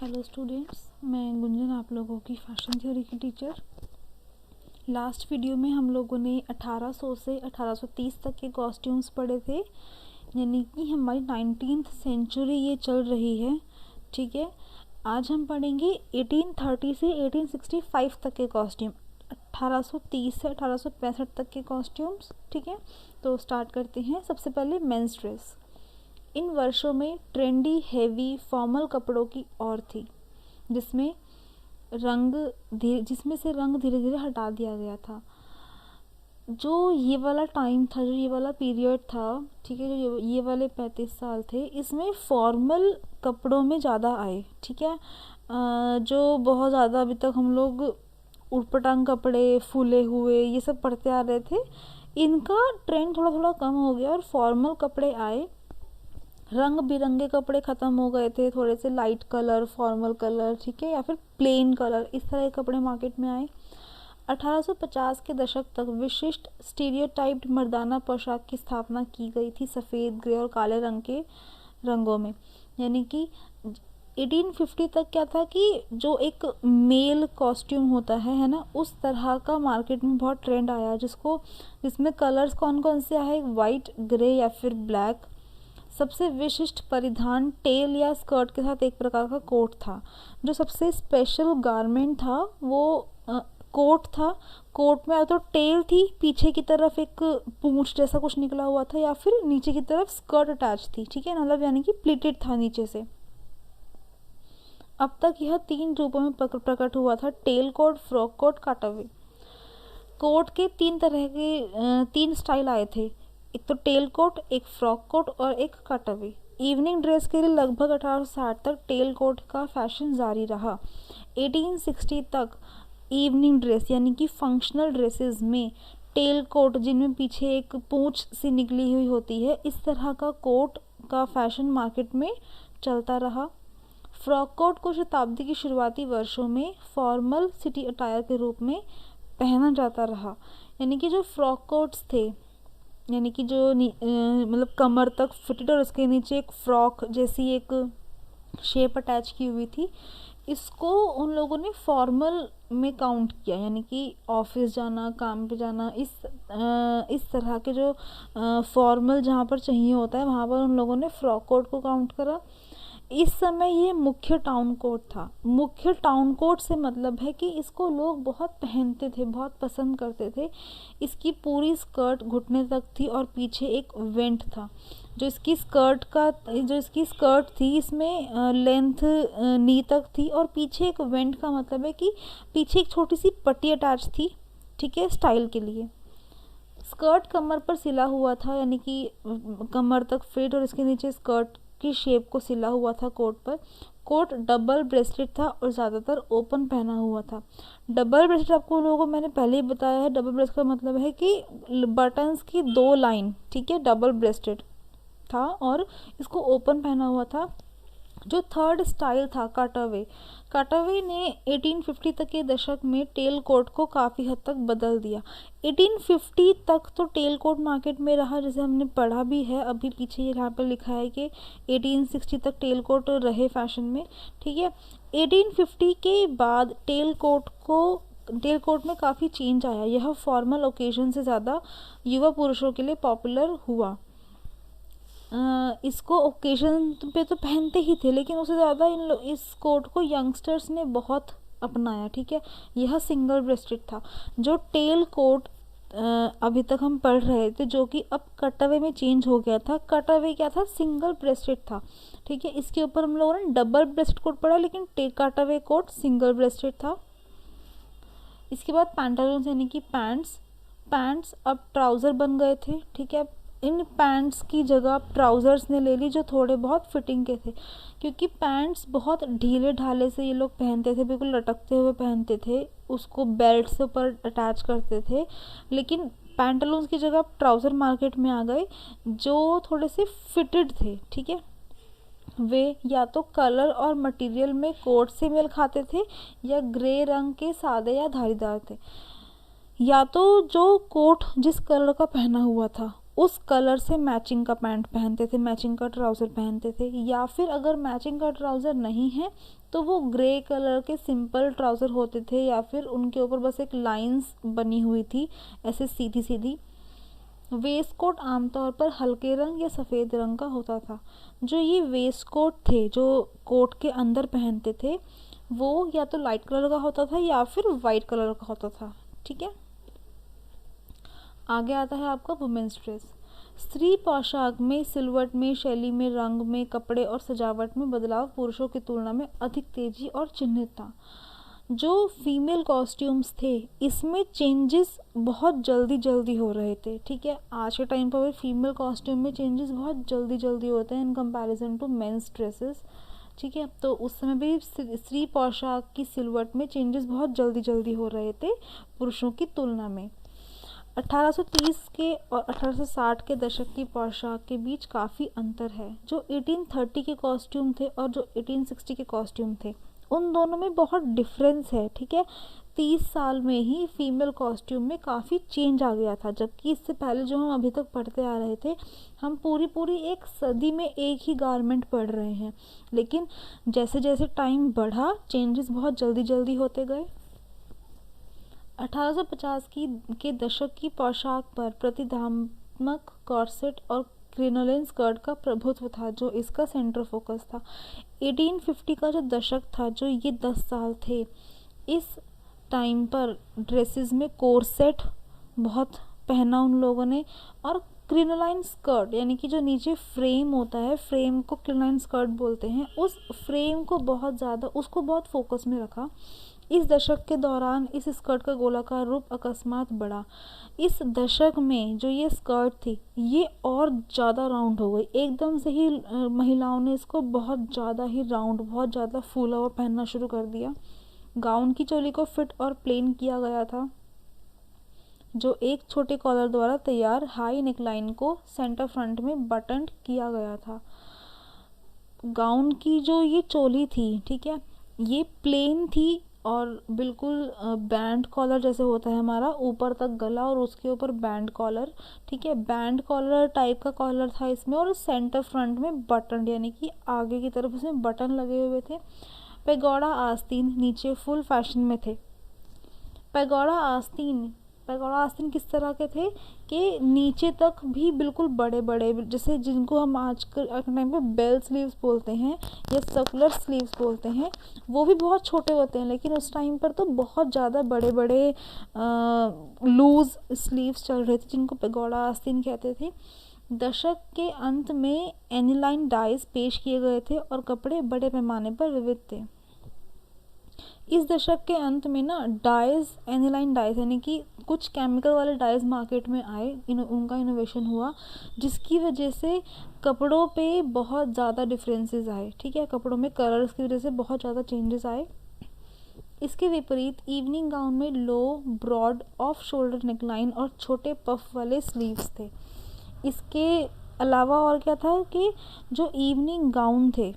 Hello students, मैं गुंजन आप लोगों की फैशन थ्योरी की टीचर। लास्ट वीडियो में हम लोगों ने 1800 से 1830 तक के कॉस्ट्यूम्स पढ़े थे, यानी कि हमारी 19th सेंचुरी ये चल रही है। ठीक है, आज हम पढ़ेंगे 1830 से 1865 तक के कॉस्ट्यूम, 1830 से 1865 तक के कॉस्ट्यूम्स। ठीक है, तो स्टार्ट करते हैं। सबसे पहले मेंस ड्रेस। इन वर्षों में ट्रेंडी हेवी फॉर्मल कपड़ों की और थी, जिसमें से रंग धीरे धीरे हटा दिया गया था। जो ये वाला टाइम था, जो ये वाला पीरियड था, ठीक है, जो ये वाले 35 साल थे, इसमें फॉर्मल कपड़ों में ज़्यादा आए। ठीक है, जो बहुत ज़्यादा अभी तक हम लोग उटपटांग कपड़े, फूले हुए, ये सब पढ़ते आ रहे थे, इनका ट्रेंड थोड़ा थोड़ा कम हो गया और फॉर्मल कपड़े आए। रंग बिरंगे कपड़े ख़त्म हो गए थे, थोड़े से लाइट कलर, फॉर्मल कलर, ठीक है, या फिर प्लेन कलर, इस तरह के कपड़े मार्केट में आए। 1850 के दशक तक विशिष्ट स्टीरियोटाइप्ड मर्दाना पोशाक की स्थापना की गई थी, सफ़ेद, ग्रे और काले रंग के रंगों में। यानी कि 1850 तक क्या था कि जो एक मेल कॉस्ट्यूम होता है ना, उस तरह का मार्केट में बहुत ट्रेंड आया, जिसमें कलर्स कौन कौन से आए, वाइट, ग्रे या फिर ब्लैक। सबसे विशिष्ट परिधान टेल या स्कर्ट के साथ एक प्रकार का कोट था। जो सबसे स्पेशल गारमेंट था वो कोट था। कोट में या तो टेल थी, पीछे की तरफ एक पूंछ जैसा कुछ निकला हुआ था, या फिर नीचे की तरफ स्कर्ट अटैच थी। ठीक है, मतलब यानी कि प्लीटेड था नीचे से। अब तक यह 3 रूपों में प्रकट हुआ था: tail coat, frock coat, cutaway. Coat के 3 स्टाइल आए थे, एक तो टेल कोट, एक फ्रॉक कोट और एक कटअवे। इवनिंग ड्रेस के लिए लगभग 1860 तक टेल कोट का फैशन जारी रहा। 1860 तक इवनिंग ड्रेस यानी कि फंक्शनल ड्रेसेस में टेल कोट, जिनमें पीछे एक पूंछ सी निकली हुई होती है, इस तरह का कोट का फैशन मार्केट में चलता रहा। फ्रॉक कोट को शताब्दी की शुरुआती वर्षों में फॉर्मल सिटी अटायर के रूप में पहना जाता रहा। यानी कि जो फ्रॉक कोट्स थे, यानी कि जो मतलब कमर तक फिटेड और उसके नीचे एक फ्रॉक जैसी एक शेप अटैच की हुई थी, इसको उन लोगों ने फॉर्मल में काउंट किया। यानी कि ऑफिस जाना, काम पे जाना, इस तरह के जो फॉर्मल जहाँ पर चाहिए होता है, वहाँ पर उन लोगों ने फ्रॉक कोट को काउंट करा। इस समय ये मुख्य टाउन कोट था। मुख्य टाउन कोट से मतलब है कि इसको लोग बहुत पहनते थे, बहुत पसंद करते थे। इसकी पूरी स्कर्ट घुटने तक थी और पीछे एक वेंट था। जो इसकी स्कर्ट थी, इसमें लेंथ नी तक थी और पीछे एक वेंट का मतलब है कि पीछे एक छोटी सी पट्टी अटैच थी, ठीक है, स्टाइल के लिए। स्कर्ट कमर पर सिला हुआ था, यानी कि कमर तक फिट, और इसके नीचे स्कर्ट की शेप को सिला हुआ था कोट पर। कोट डबल ब्रेस्टेड था और ज़्यादातर ओपन पहना हुआ था। डबल ब्रेस्टेड आपको लोगों को मैंने पहले ही बताया है। डबल ब्रेस्ट का मतलब है कि बटन्स की 2 लाइन, ठीक है, डबल ब्रेस्टेड था और इसको ओपन पहना हुआ था। जो थर्ड स्टाइल था कटअवे ने 1850 तक के दशक में टेल कोट को काफ़ी हद तक बदल दिया। 1850 तक तो टेल कोट मार्केट में रहा, जैसे हमने पढ़ा भी है, अभी पीछे यहाँ पर लिखा है कि 1860 तक टेल कोट रहे फैशन में। ठीक है, 1850 के बाद टेल कोट में काफ़ी चेंज आया। यह फॉर्मल ओकेजन से ज़्यादा युवा पुरुषों के लिए पॉपुलर हुआ। इसको ओकेजन पे तो पहनते ही थे, लेकिन उससे ज़्यादा इस कोट को यंगस्टर्स ने बहुत अपनाया। ठीक है, यह सिंगल ब्रेस्टेड था। जो टेल कोट अभी तक हम पढ़ रहे थे, जो कि अब कटअवे में चेंज हो गया था। कटअवे क्या था, सिंगल ब्रेस्टेड था। ठीक है, इसके ऊपर हम लोगों ने डबल ब्रेस्टेड कोट पढ़ा, लेकिन कटअवे कोट सिंगल ब्रेस्टेड था। इसके बाद पैंटालून्स यानी कि पैंट्स अब ट्राउज़र बन गए थे। ठीक है, इन पैंट्स की जगह ट्राउज़र्स ने ले ली, जो थोड़े बहुत फिटिंग के थे, क्योंकि पैंट्स बहुत ढीले ढाले से ये लोग पहनते थे, बिल्कुल लटकते हुए पहनते थे, उसको बेल्ट से ऊपर अटैच करते थे। लेकिन पैंटालून्स की जगह ट्राउज़र मार्केट में आ गए, जो थोड़े से फिटेड थे। ठीक है, वे या तो कलर और मटेरियल में कोट से मेल खाते थे, या ग्रे रंग के सादे या धारीदार थे। या तो जो कोट जिस कलर का पहना हुआ था उस कलर से मैचिंग का पैंट पहनते थे, मैचिंग का ट्राउज़र पहनते थे, या फिर अगर मैचिंग का ट्राउज़र नहीं है तो वो ग्रे कलर के सिंपल ट्राउज़र होते थे, या फिर उनके ऊपर बस एक लाइंस बनी हुई थी ऐसे सीधी सीधी। वेस्ट कोट आमतौर पर हल्के रंग या सफ़ेद रंग का होता था। जो ये वेस्ट कोट थे जो कोट के अंदर पहनते थे वो या तो लाइट कलर का होता था या फिर वाइट कलर का होता था। ठीक है, आगे आता है आपका वुमेन्स ड्रेस। स्त्री पोशाक में सिलवट में, शैली में, रंग में, कपड़े और सजावट में बदलाव पुरुषों की तुलना में अधिक तेजी और चिन्हित था। जो फीमेल कॉस्ट्यूम्स थे इसमें चेंजेस बहुत जल्दी जल्दी हो रहे थे। ठीक है, आज के टाइम पर फीमेल कॉस्ट्यूम में चेंजेस बहुत जल्दी जल्दी होते हैं in comparison to men's dresses. ठीक है, तो उस समय भी स्त्री पोशाक की सिलवट में चेंजेस बहुत जल्दी जल्दी हो रहे थे पुरुषों की तुलना में। 1830 के और 1860 के दशक की पोशाक के बीच काफ़ी अंतर है। जो 1830 के कॉस्ट्यूम थे और जो 1860 के कॉस्ट्यूम थे उन दोनों में बहुत डिफरेंस है। ठीक है, 30 साल में ही फीमेल कॉस्ट्यूम में काफ़ी चेंज आ गया था, जबकि इससे पहले जो हम अभी तक पढ़ते आ रहे थे हम पूरी पूरी एक सदी में एक ही गारमेंट पढ़ रहे हैं, लेकिन जैसे जैसे टाइम बढ़ा चेंजेस बहुत जल्दी जल्दी होते गए। 1850 के दशक की पोशाक पर प्रतिधात्मक कॉर्सेट और क्रिनोलिन स्कर्ट का प्रभुत्व था जो इसका सेंटर फोकस था। 1850 का जो दशक था, जो ये 10 साल थे, इस टाइम पर ड्रेसेस में कोर्सेट बहुत पहना उन लोगों ने, और क्रिनोलाइन स्कर्ट यानी कि जो नीचे फ्रेम होता है, फ्रेम को क्रिनोलाइन स्कर्ट बोलते हैं, उस फ्रेम को बहुत ज़्यादा उसको बहुत फोकस में रखा। इस दशक के दौरान इस स्कर्ट का गोलाकार रूप अकस्मात बढ़ा। इस दशक में जो ये स्कर्ट थी ये और ज़्यादा राउंड हो गई, एकदम से ही महिलाओं ने इसको बहुत ज़्यादा ही राउंड, बहुत ज़्यादा फूला हुआ पहनना शुरू कर दिया। गाउन की चोली को फिट और प्लेन किया गया था, जो एक छोटे कॉलर द्वारा तैयार हाई नेकलाइन को सेंटर फ्रंट में बटन किया गया था। गाउन की जो ये चोली थी, ठीक है, ये प्लेन थी और बिल्कुल बैंड कॉलर जैसे होता है हमारा, ऊपर तक गला और उसके ऊपर बैंड कॉलर। ठीक है, बैंड कॉलर टाइप का कॉलर था इसमें, और सेंटर फ्रंट में बटन यानी कि आगे की तरफ इसमें बटन लगे हुए थे। पैगोडा आस्तीन नीचे फुल फैशन में थे। पैगोडा आस्तीन किस तरह के थे कि नीचे तक भी बिल्कुल बड़े बड़े, जैसे जिनको हम आजकल टाइम पे बेल स्लीव्स बोलते हैं या सर्कुलर स्लीव्स बोलते हैं, वो भी बहुत छोटे होते हैं, लेकिन उस टाइम पर तो बहुत ज़्यादा बड़े बड़े लूज स्लीव्स चल रहे थे जिनको पैगोडा आस्तीन कहते थे। दशक के अंत में एनिलाइन डाइज पेश किए गए थे और कपड़े बड़े पैमाने पर विविध थे। इस दशक के अंत में ना डाइज, एनिलाइन डाइज यानी कि कुछ केमिकल वाले डाइज मार्केट में आए, उनका इनोवेशन हुआ, जिसकी वजह से कपड़ों पे बहुत ज़्यादा डिफरेंसेस आए। ठीक है, कपड़ों में कलर्स की वजह से बहुत ज़्यादा चेंजेस आए। इसके विपरीत इवनिंग गाउन में लो, ब्रॉड, ऑफ शोल्डर नेकलाइन और छोटे पफ वाले स्लीव्स थे। इसके अलावा और क्या था कि जो इवनिंग गाउन थे,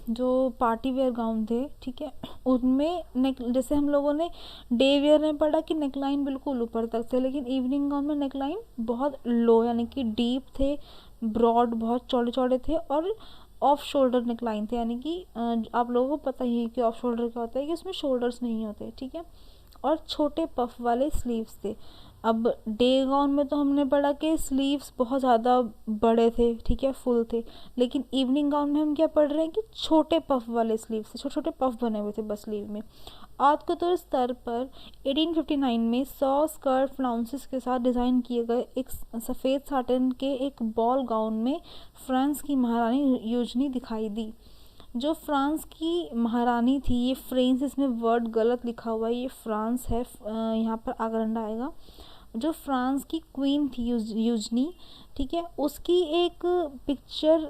जो पार्टी वेयर गाउन थे, ठीक है, उनमें नेक, जैसे हम लोगों ने डे वेयर में पढ़ा कि नेकलाइन बिल्कुल ऊपर तक थे, लेकिन इवनिंग गाउन में नेकलाइन बहुत लो यानी कि डीप थे, ब्रॉड बहुत चौड़े चौड़े थे, और ऑफ शोल्डर नेकलाइन थे, यानी कि आप लोगों को पता ही है कि ऑफ शोल्डर क्या होता है, कि उसमें शोल्डर्स नहीं होते। ठीक है, और छोटे पफ वाले स्लीव्स थे। अब डे गाउन में तो हमने पढ़ा कि स्लीव्स बहुत ज़्यादा बड़े थे, ठीक है, फुल थे, लेकिन इवनिंग गाउन में हम क्या पढ़ रहे हैं कि छोटे पफ वाले स्लीव्स थे, छोटे छोटे पफ बने हुए थे बस स्लीव में। आदकतौर स्तर पर 1859 में 100 स्कर्ट फ्लाउंसेस के साथ डिज़ाइन किए गए एक सफ़ेद साटन के एक बॉल गाउन में फ्रांस की महारानी यूजनी दिखाई दी। जो फ्रांस की महारानी थी, ये फ्रेंच, इसमें वर्ड गलत लिखा हुआ है, ये फ्रांस है, यहाँ पर आगरंडा आएगा। जो फ्रांस की क्वीन थी यूजनी, ठीक है, उसकी एक पिक्चर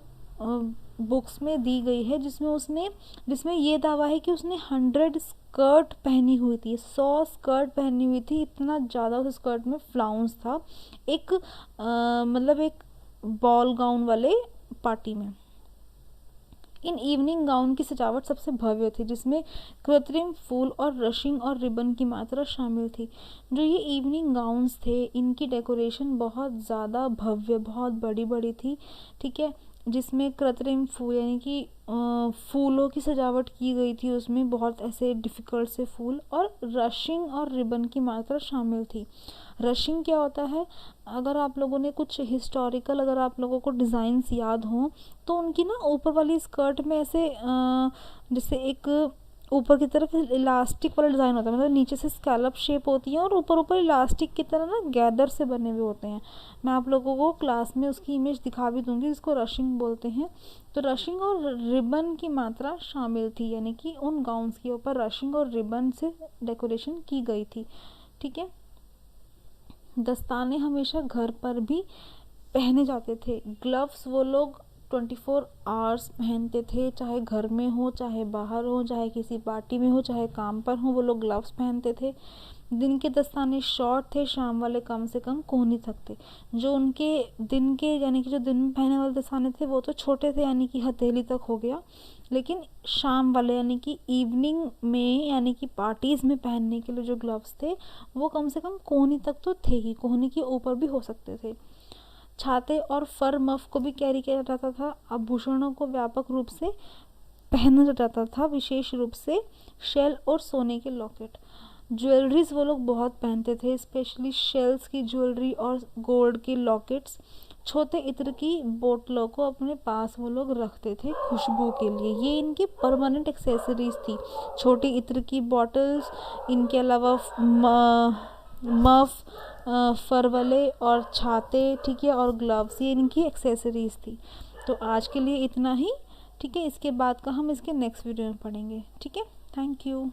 बुक्स में दी गई है जिसमें ये दावा है कि उसने 100 स्कर्ट पहनी हुई थी, 100 स्कर्ट पहनी हुई थी, इतना ज़्यादा उस स्कर्ट में फ्लाउंस था, एक मतलब एक बॉल गाउन वाले पार्टी में। इन इवनिंग गाउन की सजावट सबसे भव्य थी, जिसमें कृत्रिम फूल और रशिंग और रिबन की मात्रा शामिल थी। जो ये इवनिंग गाउन्स थे, इनकी डेकोरेशन बहुत ज़्यादा भव्य, बहुत बड़ी बड़ी थी, ठीक है, जिसमें कृत्रिम फूल यानी कि फूलों की सजावट की गई थी, उसमें बहुत ऐसे डिफ़िकल्ट से फूल, और रशिंग और रिबन की मात्रा शामिल थी। रशिंग क्या होता है, अगर आप लोगों ने कुछ हिस्टोरिकल, अगर आप लोगों को डिज़ाइंस याद हों, तो उनकी ना ऊपर वाली स्कर्ट में ऐसे जैसे एक ऊपर की तरफ इलास्टिक वाला डिज़ाइन होता है, मतलब नीचे से स्कैलप शेप होती है और ऊपर ऊपर इलास्टिक की तरह ना गैदर से बने हुए होते हैं। मैं आप लोगों को क्लास में उसकी इमेज दिखा भी दूंगी, इसको रशिंग बोलते हैं। तो रशिंग और रिबन की मात्रा शामिल थी, यानी कि उन गाउन्स के ऊपर रशिंग और रिबन से डेकोरेशन की गई थी, ठीक है। दस्ताने हमेशा घर पर भी पहने जाते थे। ग्लव्स वो लोग 24 आवर्स पहनते थे, चाहे घर में हो, चाहे बाहर हो, चाहे किसी पार्टी में हो, चाहे काम पर हो, वो लोग ग्लव्स पहनते थे। दिन के दस्ताने शॉर्ट थे, शाम वाले कम से कम कोहनी तक थे। जो उनके दिन के यानी कि जो दिन में पहने वाले दस्ताने थे वो तो छोटे थे, यानी कि हथेली तक हो गया, लेकिन शाम वाले यानी कि इवनिंग में, यानी कि पार्टीज़ में पहनने के लिए जो ग्लव्स थे वो कम से कम कोहनी तक तो थे ही, कोहनी के ऊपर भी हो सकते थे। छाते और फर मफ को भी कैरी किया जाता था। आभूषणों को व्यापक रूप से पहना जाता था, विशेष रूप से शेल और सोने के लॉकेट। ज्वेलरीज वो लोग बहुत पहनते थे, स्पेशली शेल्स की ज्वेलरी और गोल्ड के लॉकेट्स। छोटे इत्र की बोतलों को अपने पास वो लोग रखते थे खुशबू के लिए, ये इनकी परमानेंट एक्सेसरीज थी। छोटी इत्र की बॉटल्स, इनके अलावा मफ, फर वाले और छाते, ठीक है, और ग्लव्स, ये इनकी एक्सेसरीज थी। तो आज के लिए इतना ही, ठीक है। इसके बाद का हम इसके नेक्स्ट वीडियो में पढ़ेंगे, ठीक है। Thank you.